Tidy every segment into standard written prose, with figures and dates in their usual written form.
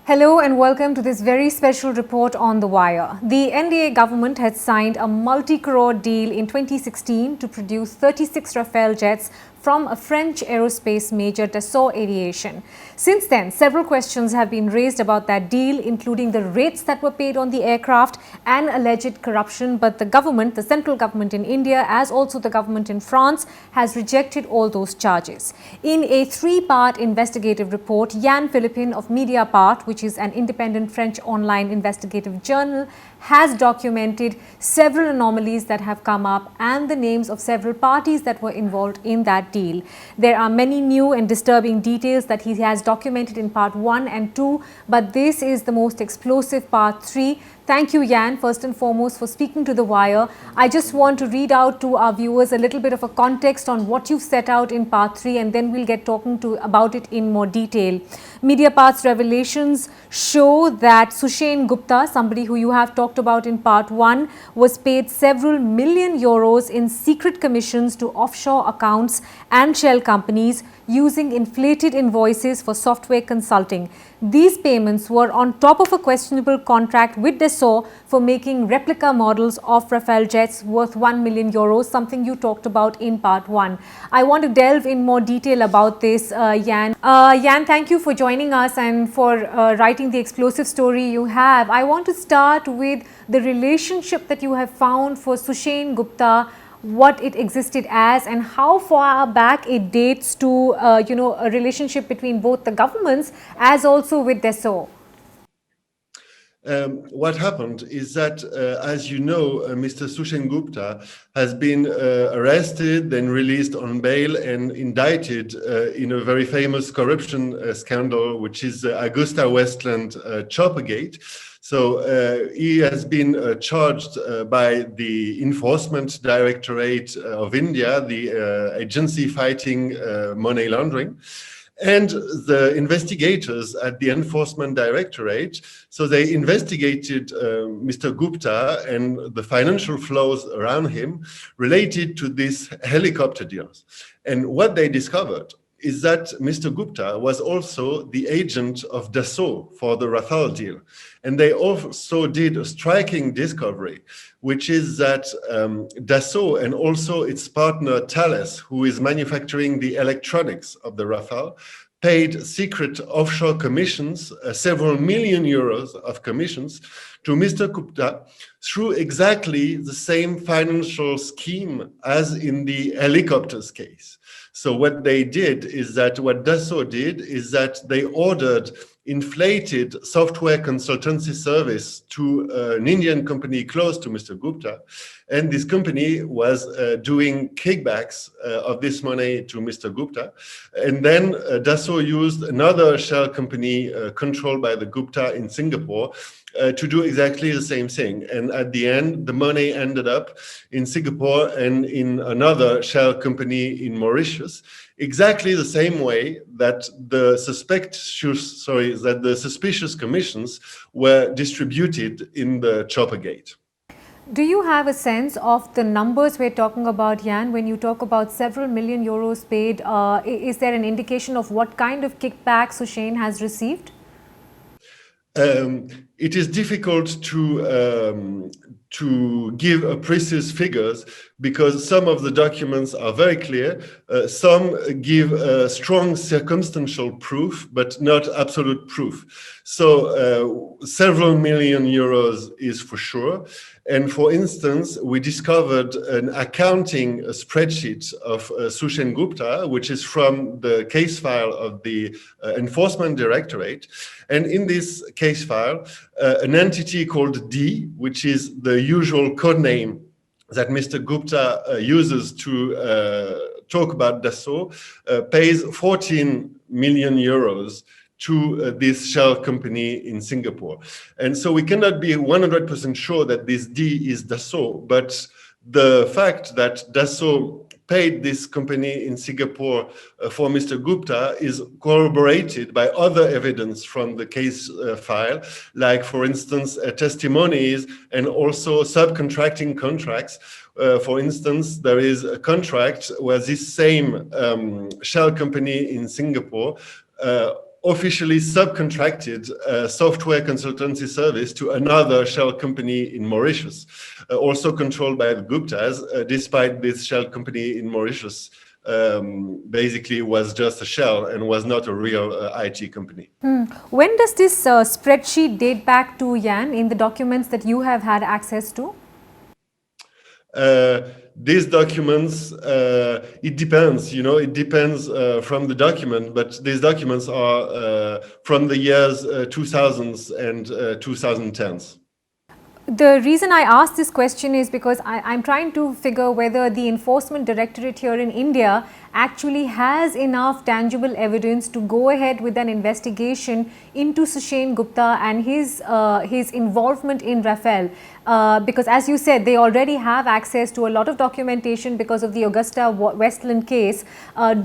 Hello and welcome to this very special report on The Wire. The NDA government had signed a multi-crore deal in 2016 to produce 36 Rafale jets from a French aerospace major, Dassault Aviation. Since then, several questions have been raised about that deal, including the rates that were paid on the aircraft and alleged corruption. But the government, the central government in India, as also the government in France, has rejected all those charges. In a three-part investigative report, Yann Philippin of Mediapart, which is an independent French online investigative journal, has documented several anomalies that have come up and the names of several parties that were involved in that deal. There are many new and disturbing details that he has documented in part 1 and 2, but this is the most explosive part 3. Thank you, Yann, first and foremost, for speaking to The Wire. I just want to read out to our viewers a little bit of a context on what you've set out in part 3, and then we'll get talking about it in more detail. Mediapart's revelations show that Sushen Gupta, somebody who you have talked about in part 1, was paid several million euros in secret commissions to offshore accounts and shell companies using inflated invoices for software consulting. These payments were on top of a questionable contract with Dassault for making replica models of Rafale jets worth 1 million euros, something you talked about in part 1. I want to delve in more detail about this, Yann. Yann, thank you for joining us and for writing the explosive story you have. I want to start with the relationship that you have found for Sushen Gupta, what it existed as, and how far back it dates to a relationship between both the governments as also with Dassault. What happened is that, as you know, Mr. Sushen Gupta has been arrested, then released on bail and indicted in a very famous corruption scandal, which is Augusta Westland Choppergate. So he has been charged by the Enforcement Directorate of India, the agency fighting money laundering, and the investigators at the Enforcement Directorate. So they investigated Mr. Gupta and the financial flows around him related to these helicopter deals. And what they discovered is that Mr. Gupta was also the agent of Dassault for the Rafale deal. And they also did a striking discovery, which is that Dassault and also its partner Thales, who is manufacturing the electronics of the Rafale, paid secret offshore commissions, several million euros of commissions, to Mr. Gupta through exactly the same financial scheme as in the helicopters case. So what they did is that, what Dassault did is that they ordered inflated software consultancy service to an Indian company close to Mr. Gupta. And this company was doing kickbacks of this money to Mr. Gupta. And then Dassault used another shell company controlled by the Gupta in Singapore to do exactly the same thing. And at the end, the money ended up in Singapore and in another shell company in Mauritius, exactly the same way that the suspicious commissions were distributed in the Choppergate. Do you have a sense of the numbers we're talking about, Yann? When you talk about several million euros paid, is there an indication of what kind of kickback Sushen has received? It is difficult to give a precise figures because some of the documents are very clear. Some give strong circumstantial proof, but not absolute proof. So several million euros is for sure. And for instance, we discovered an accounting spreadsheet of Sushen Gupta, which is from the case file of the Enforcement Directorate. And in this case file, an entity called D, which is the usual code name that Mr. Gupta uses to talk about Dassault, pays 14 million euros to this shell company in Singapore. And so we cannot be 100% sure that this D is Dassault, but the fact that Dassault paid this company in Singapore for Mr. Gupta is corroborated by other evidence from the case file, like, for instance, testimonies and also subcontracting contracts. For instance, there is a contract where this same shell company in Singapore officially subcontracted a software consultancy service to another shell company in Mauritius, also controlled by the Guptas, despite this shell company in Mauritius basically was just a shell and was not a real IT company. When does this spreadsheet date back to, Yann, in the documents that you have had access to? These documents, it depends, it depends from the document, but these documents are from the years 2000s and 2010s. The reason I ask this question is because I'm trying to figure whether the Enforcement Directorate here in India actually has enough tangible evidence to go ahead with an investigation into Sushen Gupta and his involvement in Rafale. Because as you said, they already have access to a lot of documentation because of the Augusta Westland case.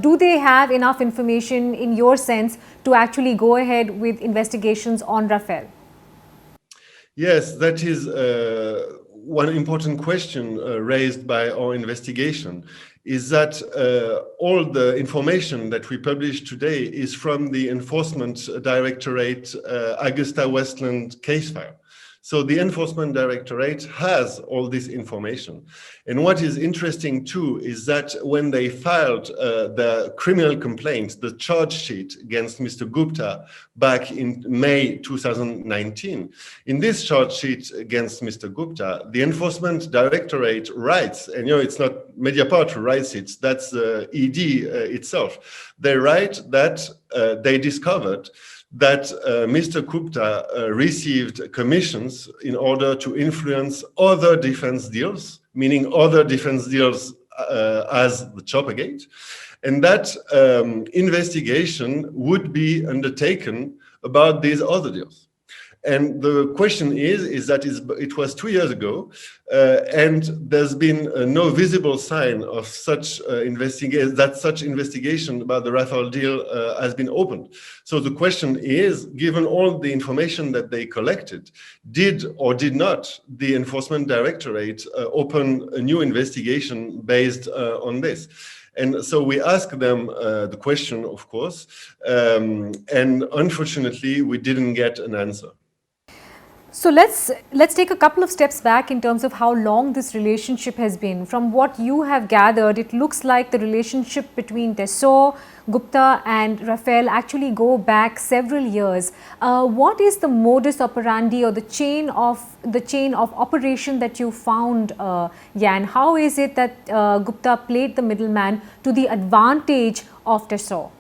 Do they have enough information, in your sense, to actually go ahead with investigations on Rafale? Yes, that is one important question raised by our investigation, is that all the information that we publish today is from the Enforcement Directorate Augusta Westland case file. So the Enforcement Directorate has all this information. And what is interesting too is that when they filed the criminal complaint, the charge sheet against Mr. Gupta back in May 2019, in this charge sheet against Mr. Gupta, the Enforcement Directorate writes, and it's not Mediapart who writes it, that's the ED itself. They write that they discovered that Mr. Gupta received commissions in order to influence other defense deals, meaning other defense deals as the Choppergate, and that investigation would be undertaken about these other deals. And the question is that it was 2 years ago, and there's been no visible sign of such investigation about the Rafale deal has been opened. So the question is, given all the information that they collected, did or did not the Enforcement Directorate open a new investigation based on this? And so we asked them the question, of course, and unfortunately, we didn't get an answer. So let's take a couple of steps back in terms of how long this relationship has been. From what you have gathered, it looks like the relationship between Dassault, Gupta and Rafale actually go back several years. What is the modus operandi or the chain of operation that you found, Yann? How is it that Gupta played the middleman to the advantage of Dassault?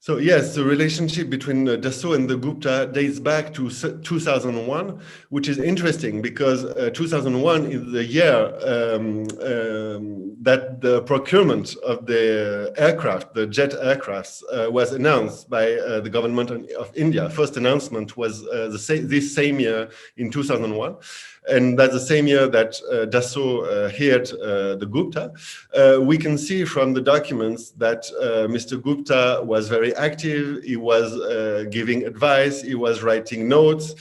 So yes, the relationship between Dassault and the Gupta dates back to 2001, which is interesting because 2001 is the year that the procurement of the aircraft, the jet aircrafts, was announced by the government of India. First announcement was this same year in 2001. And that's the same year that Dassault hired the Gupta. We can see from the documents that Mr. Gupta was very active. He was giving advice. He was writing notes.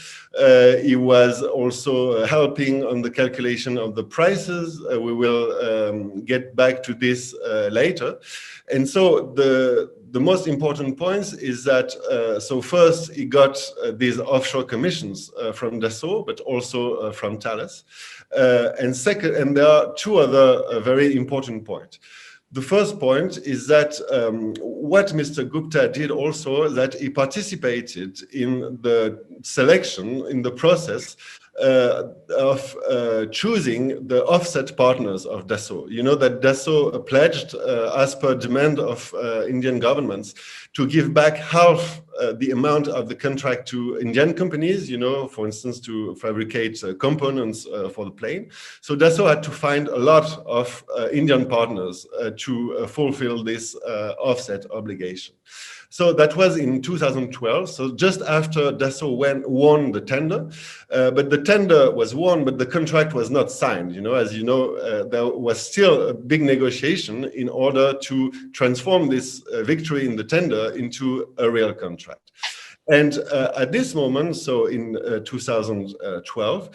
He was also helping on the calculation of the prices. We will get back to this later. And so the most important points is that, so first he got these offshore commissions from Dassault, but also from Thales. And second, and there are two other very important points. The first point is that what Mr. Gupta did also, that he participated in the selection, in the process of choosing the offset partners of Dassault. You know that Dassault pledged, as per demand of Indian governments, to give back half the amount of the contract to Indian companies, for instance, to fabricate components for the plane. So Dassault had to find a lot of Indian partners to fulfill this offset obligation. So that was in 2012, so just after Dassault won the tender. But the tender was won, but the contract was not signed. As you know, there was still a big negotiation in order to transform this victory in the tender into a real contract. And at this moment, so in 2012,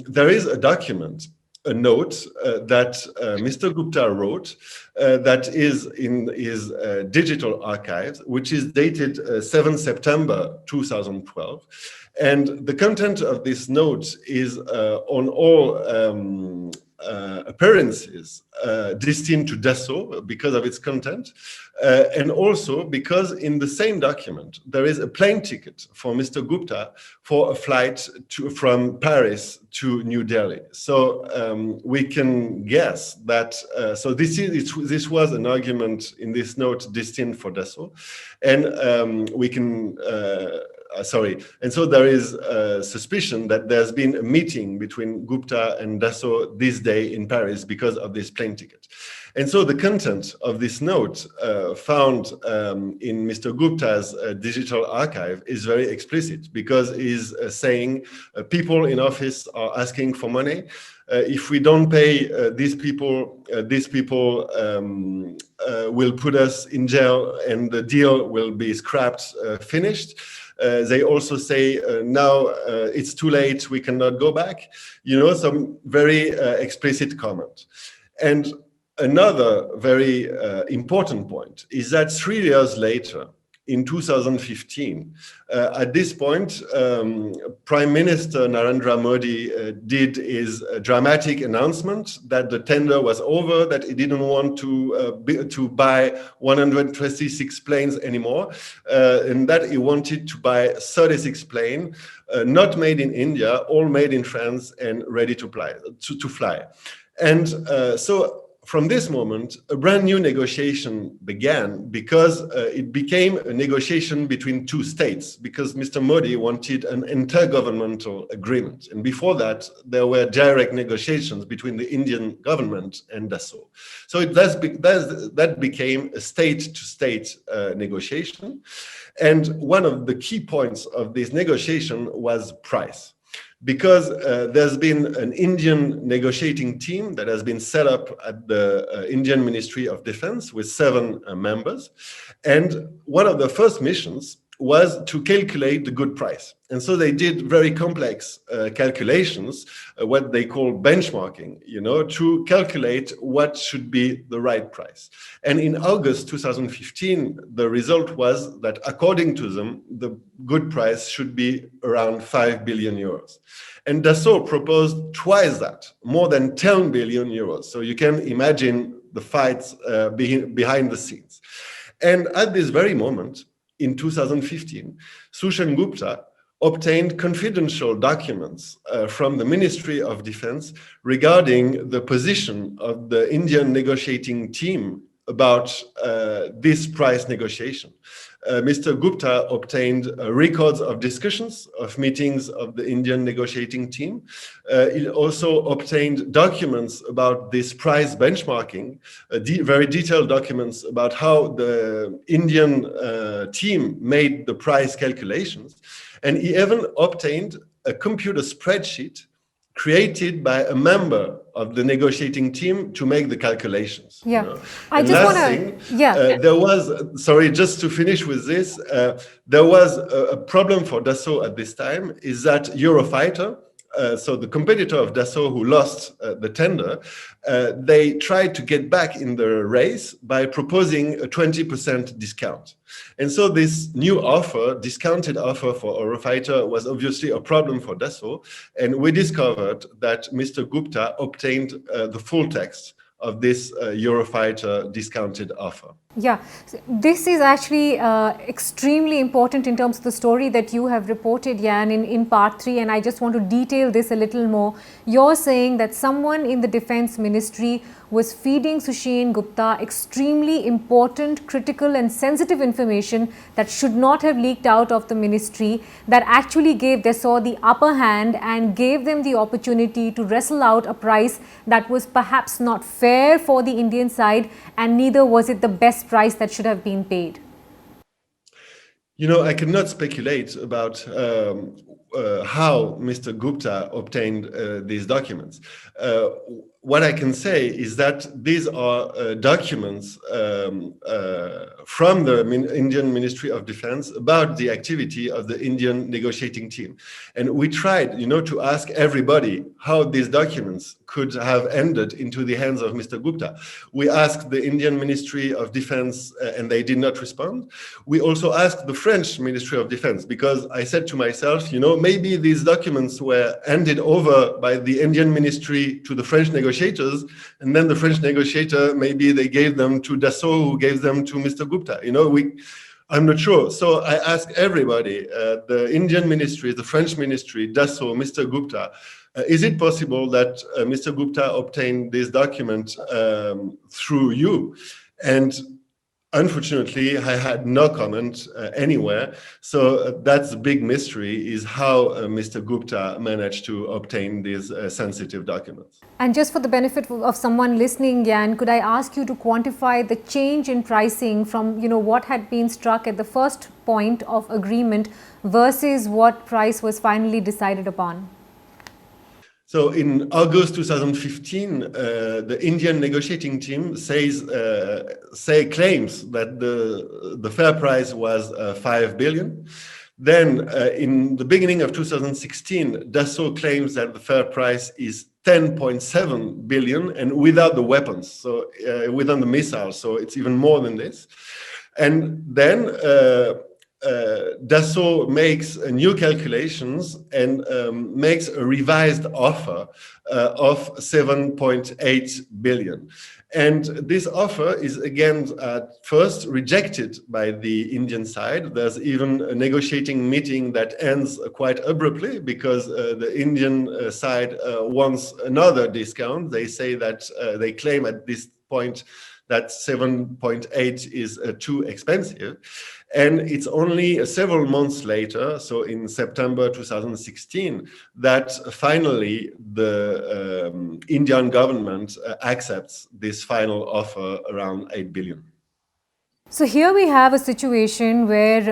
there is a document a note that Mr. Gupta wrote that is in his digital archives, which is dated 7 September 2012. And the content of this note is on all appearances destined to Dassault because of its content, and also because in the same document there is a plane ticket for Mr. Gupta for a flight from Paris to New Delhi. So we can guess that. So this was an argument in this note destined for Dassault, and we can. And so there is a suspicion that there's been a meeting between Gupta and Dassault this day in Paris because of this plane ticket. And so the content of this note found in Mr. Gupta's digital archive is very explicit, because he's saying people in office are asking for money. If we don't pay these people will put us in jail and the deal will be scrapped, finished. They also say now it's too late, we cannot go back. You know, some very explicit comment. And another very important point is that 3 years later, in 2015, at this point, Prime Minister Narendra Modi did his dramatic announcement that the tender was over, that he didn't want to buy 126 planes anymore, and that he wanted to buy 36 planes, not made in India, all made in France and ready to fly. And so from this moment, a brand new negotiation began, because it became a negotiation between two states, because Mr. Modi wanted an intergovernmental agreement. And before that, there were direct negotiations between the Indian government and Dassault. So that became a state-to-state negotiation. And one of the key points of this negotiation was price. Because there's been an Indian negotiating team that has been set up at the Indian Ministry of Defense with 7 members. And one of the first missions was to calculate the good price. And so they did very complex calculations, what they call benchmarking, you know, to calculate what should be the right price. And in August 2015, the result was that according to them, the good price should be around 5 billion euros. And Dassault proposed twice that, more than 10 billion euros. So you can imagine the fights behind the scenes. And at this very moment, in 2015, Sushen Gupta obtained confidential documents from the Ministry of Defense regarding the position of the Indian negotiating team about this price negotiation. Mr. Gupta obtained records of discussions, of meetings of the Indian negotiating team. He also obtained documents about this price benchmarking, very detailed documents about how the Indian team made the price calculations. And he even obtained a computer spreadsheet created by a member of the negotiating team to make the calculations. Yeah, you know? I and just last want thing, to, there was, sorry, just to finish with this, there was a problem for Dassault at this time, is that Eurofighter, so the competitor of Dassault who lost the tender, they tried to get back in the race by proposing a 20% discount. And so this new offer, discounted offer for Eurofighter, was obviously a problem for Dassault. And we discovered that Mr. Gupta obtained the full text of this Eurofighter discounted offer. Yeah, this is actually extremely important in terms of the story that you have reported, Yann, in part 3, and I just want to detail this a little more. You're saying that someone in the Defense Ministry was feeding Sushen Gupta extremely important, critical and sensitive information that should not have leaked out of the ministry, that actually gave Dassault the upper hand and gave them the opportunity to wrestle out a price that was perhaps not fair for the Indian side, and neither was it the best price that should have been paid. You know, I cannot speculate about how Mr. Gupta obtained these documents. what I can say is that these are documents from the Indian Ministry of Defense about the activity of the Indian negotiating team. And we tried, to ask everybody how these documents could have ended into the hands of Mr. Gupta. We asked the Indian Ministry of Defense and they did not respond. We also asked the French Ministry of Defense because I said to myself, maybe these documents were handed over by the Indian Ministry to the French negotiators, and then the French negotiator, maybe they gave them to Dassault, who gave them to Mr. Gupta. I'm not sure. So I asked everybody, the Indian ministry, the French ministry, Dassault, Mr. Gupta, is it possible that Mr. Gupta obtained this document through you? And unfortunately, I had no comment anywhere. So that's the big mystery, is how Mr. Gupta managed to obtain these sensitive documents. And just for the benefit of someone listening, Yann, could I ask you to quantify the change in pricing from what had been struck at the first point of agreement versus what price was finally decided upon? So in August 2015, the Indian negotiating team claims that the fair price was 5 billion. Then in the beginning of 2016, Dassault claims that the fair price is 10.7 billion and without the weapons, so without the missiles, so it's even more than this. And then Dassault makes new calculations and makes a revised offer of 7.8 billion. And this offer is again at first rejected by the Indian side. There's even a negotiating meeting that ends quite abruptly because the Indian side wants another discount. They say that they claim at this point that 7.8 is too expensive. And it's only several months later, so in September 2016, that finally the Indian government accepts this final offer around 8 billion. So here we have a situation where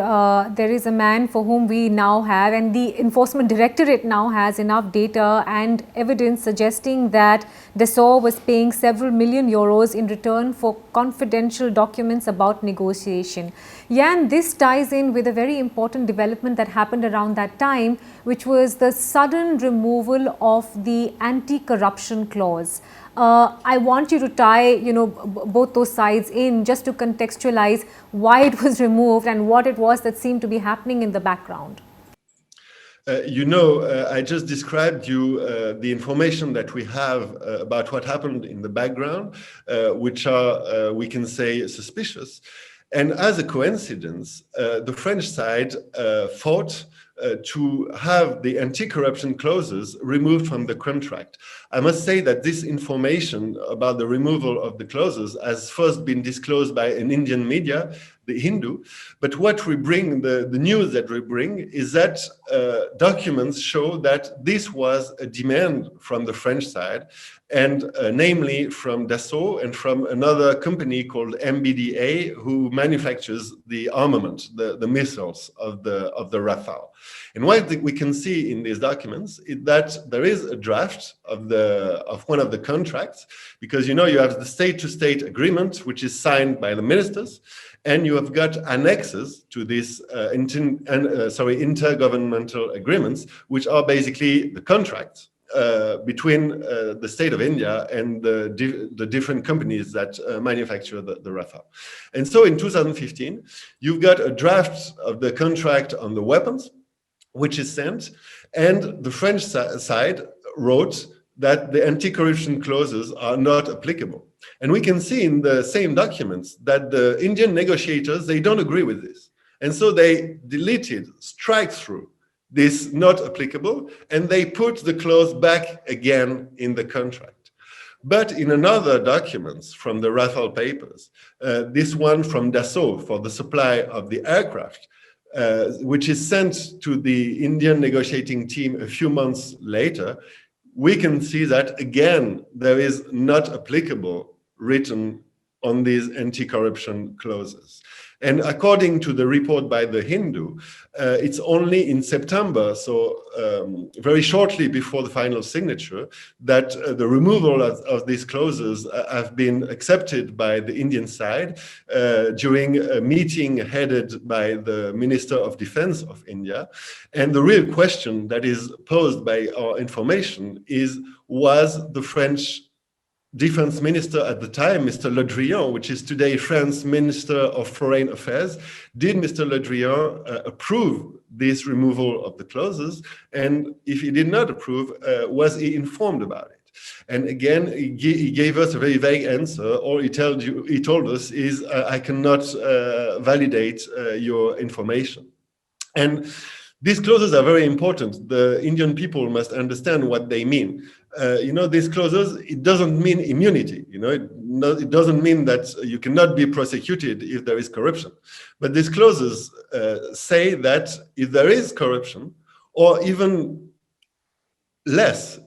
there is a man for whom we now have, and the Enforcement Directorate now has enough data and evidence suggesting that Dassault was paying several million euros in return for confidential documents about negotiation. Yann, this ties in with a very important development that happened around that time, which was the sudden removal of the anti-corruption clause. I want you to tie, both those sides in just to contextualize why it was removed and what it was that seemed to be happening in the background. I just described you the information that we have about what happened in the background, which are, we can say, suspicious. And as a coincidence, the French side fought to have the anti-corruption clauses removed from the contract. I must say that this information about the removal of the clauses has first been disclosed by an Indian media, the Hindu. But what we bring, the news that we bring, is that documents show that this was a demand from the French side, and namely from Dassault and from another company called MBDA, who manufactures the armament, the missiles of the Rafale. And what we can see in these documents is that there is a draft of one of the contracts, because you have the state-to-state agreement, which is signed by the ministers, and you have got annexes to these intergovernmental agreements, which are basically the contracts between the state of India and the different companies that manufacture the Rafale. And so in 2015, you've got a draft of the contract on the weapons, which is sent, and the French side wrote that the anti-corruption clauses are not applicable. And we can see in the same documents that the Indian negotiators, they don't agree with this. And so they deleted, strike through this not applicable, and they put the clause back again in the contract. But in another documents from the Rafale papers, this one from Dassault for the supply of the aircraft, which is sent to the Indian negotiating team a few months later, we can see that again, there is not applicable written on these anti-corruption clauses. And according to the report by The Hindu, it's only in September, so very shortly before the final signature, that the removal of these clauses have been accepted by the Indian side during a meeting headed by the Minister of Defense of India. And the real question that is posed by our information is, was the French Defense Minister at the time, Mr. Le Drian, which is today France's Minister of Foreign Affairs, did Mr. Le Drian approve this removal of the clauses? And if he did not approve, was he informed about it? And again, he gave us a very vague answer. All he told us is, I cannot validate your information. And these clauses are very important. The Indian people must understand what they mean. These clauses, it doesn't mean immunity. It doesn't mean that you cannot be prosecuted if there is corruption. But these clauses say that if there is corruption, or even less,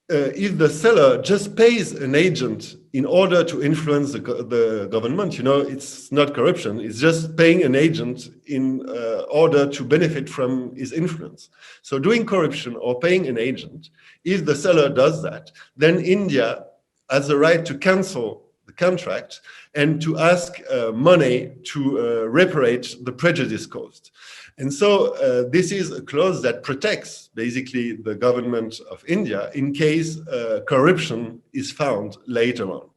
if the seller just pays an agent in order to influence the government, it's not corruption. It's just paying an agent in order to benefit from his influence. So doing corruption or paying an agent, if the seller does that, then India has the right to cancel the contract and to ask money to reparate the prejudice caused. And so this is a clause that protects basically the government of India in case corruption is found later on.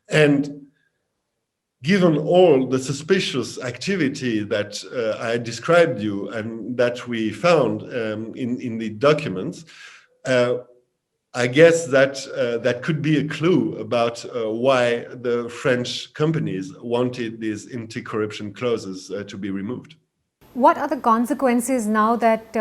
And given all the suspicious activity that I described you and that we found in the documents, I guess that could be a clue about why the French companies wanted these anti-corruption clauses to be removed. What are the consequences now that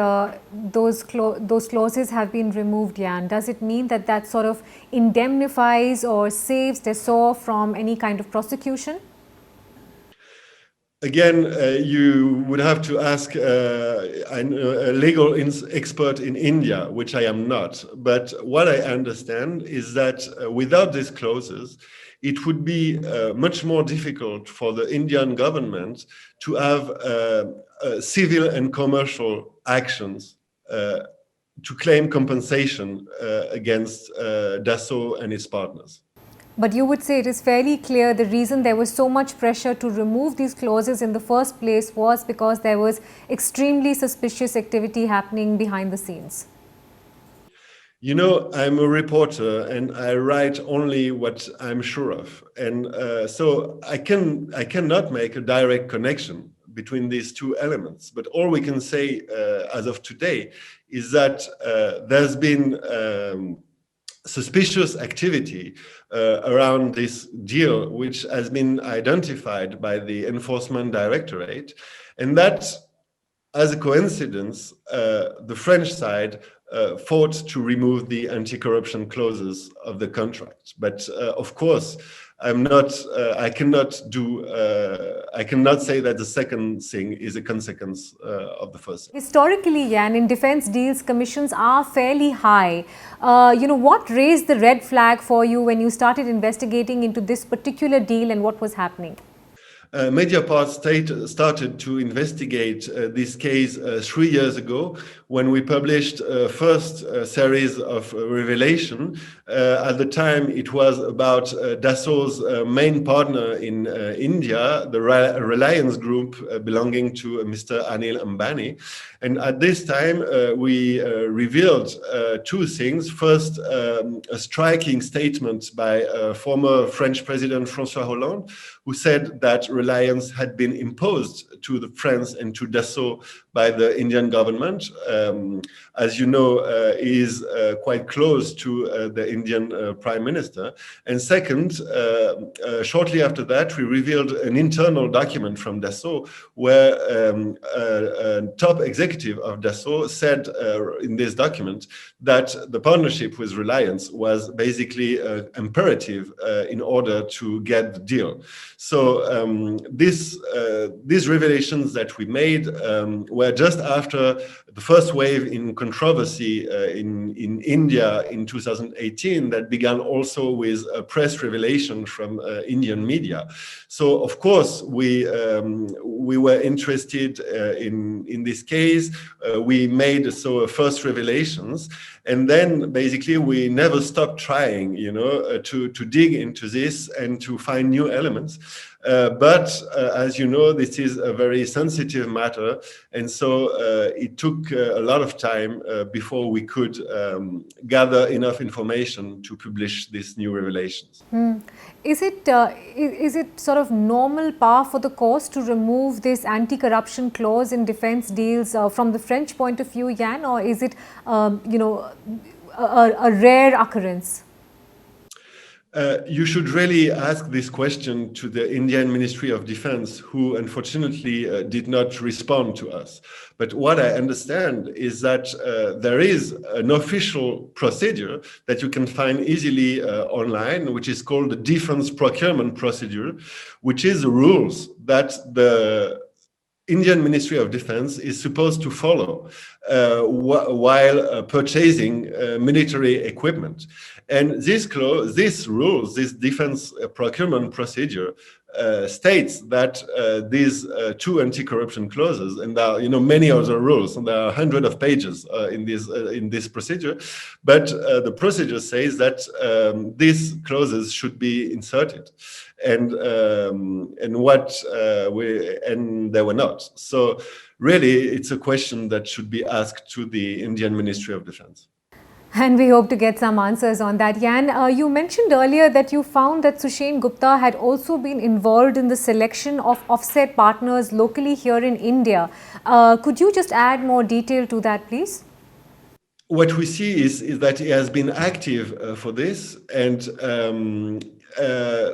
those clauses have been removed, Yann? Does it mean that sort of indemnifies or saves Dassault from any kind of prosecution? Again, you would have to ask a legal expert in India, which I am not. But what I understand is that without these clauses, it would be much more difficult for the Indian government to have civil and commercial actions to claim compensation against Dassault and its partners. But you would say it is fairly clear the reason there was so much pressure to remove these clauses in the first place was because there was extremely suspicious activity happening behind the scenes. I'm a reporter and I write only what I'm sure of. And so I cannot make a direct connection between these two elements. But all we can say as of today is that there's been suspicious activity around this deal, which has been identified by the Enforcement Directorate. And that, as a coincidence, the French side fought to remove the anti-corruption clauses of the contract. But of course, I cannot say that the second thing is a consequence of the first. Historically, Yann, in defense deals, commissions are fairly high. What raised the red flag for you when you started investigating into this particular deal and what was happening? Mediapart started to investigate this case 3 years ago when we published first series of revelation. At the time, it was about Dassault's main partner in India, the Reliance Group belonging to Mr. Anil Ambani. And at this time, we revealed two things. First, a striking statement by former French President François Hollande, who said that Reliance had been imposed to the France and to Dassault by the Indian government. As you know, he is quite close to the Indian Prime Minister. And second, shortly after that, we revealed an internal document from Dassault where a top executive of Dassault said in this document that the partnership with Reliance was basically imperative in order to get the deal. So these revelations that we made were just after the first wave in controversy in India in 2018 that began also with a press revelation from Indian media. So of course we were interested in this case. We made first revelations, and then basically we never stopped trying, to dig into this and to find new elements. But as you know, this is a very sensitive matter, and so it took a lot of time before we could gather enough information to publish these new revelations. Is it sort of normal par for the course to remove this anti-corruption clause in defense deals from the French point of view, Yann, or is it a rare occurrence? You should really ask this question to the Indian Ministry of Defense, who unfortunately did not respond to us. But what I understand is that there is an official procedure that you can find easily online, which is called the Defense Procurement Procedure, which is the rules that the Indian Ministry of Defense is supposed to follow while purchasing military equipment. And this rules, this defense procurement procedure states that these two anti-corruption clauses, and there are many other rules, and there are hundreds of pages in this procedure, but the procedure says that these clauses should be inserted, and they were not. So really, it's a question that should be asked to the Indian Ministry of Defense. And we hope to get some answers on that. Yann, you mentioned earlier that you found that Sushen Gupta had also been involved in the selection of offset partners locally here in India. Could you just add more detail to that, please? What we see is that he has been active for this, and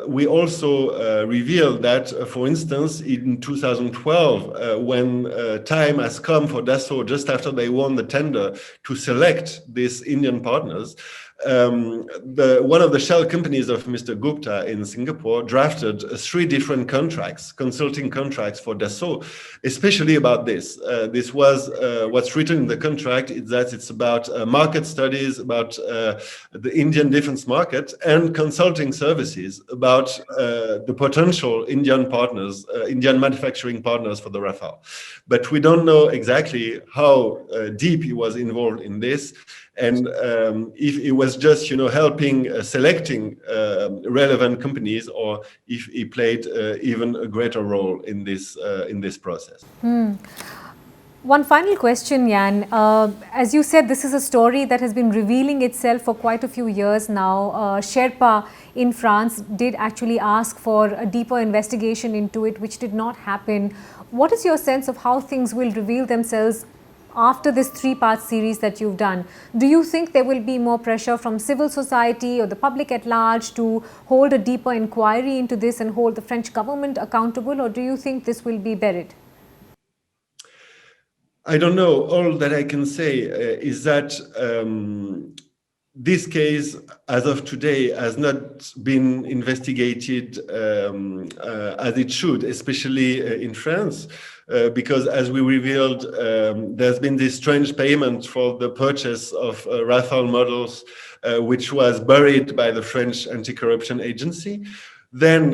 we also revealed that, for instance, in 2012, when time has come for Dassault, just after they won the tender to select these Indian partners, one of the shell companies of Mr. Gupta in Singapore drafted 3 different contracts, consulting contracts for Dassault, especially about this. This was what's written in the contract is that it's about market studies, about the Indian defense market, and consulting services about the potential Indian partners, Indian manufacturing partners for the Rafale. But we don't know exactly how deep he was involved in this, and if it was just helping selecting relevant companies, or if he played even a greater role in this process. One final question, Yann. As you said, this is a story that has been revealing itself for quite a few years now. Sherpa in France did actually ask for a deeper investigation into it, which did not happen. What is your sense of how things will reveal themselves after this 3-part series that you've done? Do you think there will be more pressure from civil society or the public at large to hold a deeper inquiry into this and hold the French government accountable, or do you think this will be buried? I don't know. All that I can say is that this case, as of today, has not been investigated as it should, especially in France. Because as we revealed, there's been this strange payment for the purchase of Rafale models, which was buried by the French anti-corruption agency. Then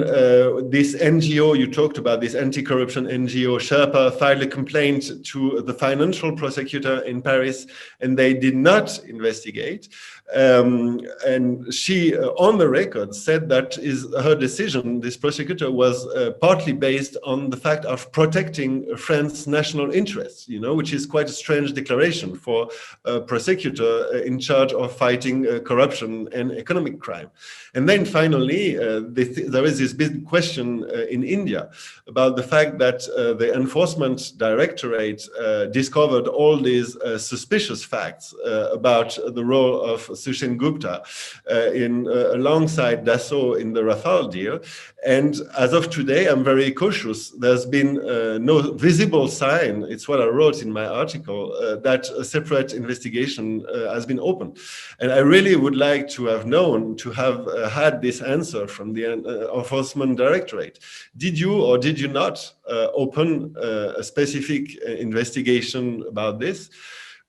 this NGO, you talked about this anti-corruption NGO, Sherpa, filed a complaint to the financial prosecutor in Paris, and they did not investigate. And she, on the record, said that her decision, this prosecutor, was partly based on the fact of protecting France's national interests, which is quite a strange declaration for a prosecutor in charge of fighting corruption and economic crime. And then finally, there is this big question in India about the fact that the Enforcement Directorate discovered all these suspicious facts about the role of Sushen Gupta alongside Dassault in the Rafale deal. And as of today, I'm very cautious. There's been no visible sign, it's what I wrote in my article, that a separate investigation has been opened. And I really would like to have known, to have had this answer from the Enforcement Directorate. Did you or did you not open a specific investigation about this?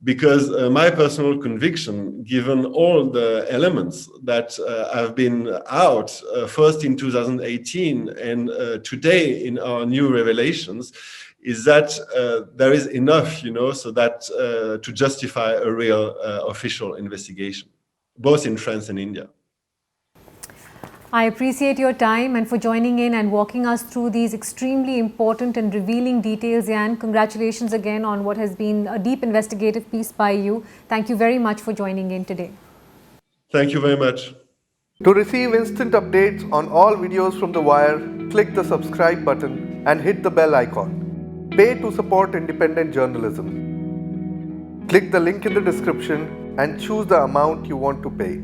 Because my personal conviction, given all the elements that have been out, first in 2018 and today in our new revelations, is that there is enough, so that to justify a real official investigation, both in France and India. I appreciate your time and for joining in and walking us through these extremely important and revealing details, Yann. Congratulations again on what has been a deep investigative piece by you. Thank you very much for joining in today. Thank you very much. To receive instant updates on all videos from The Wire, click the subscribe button and hit the bell icon. Pay to support independent journalism. Click the link in the description and choose the amount you want to pay.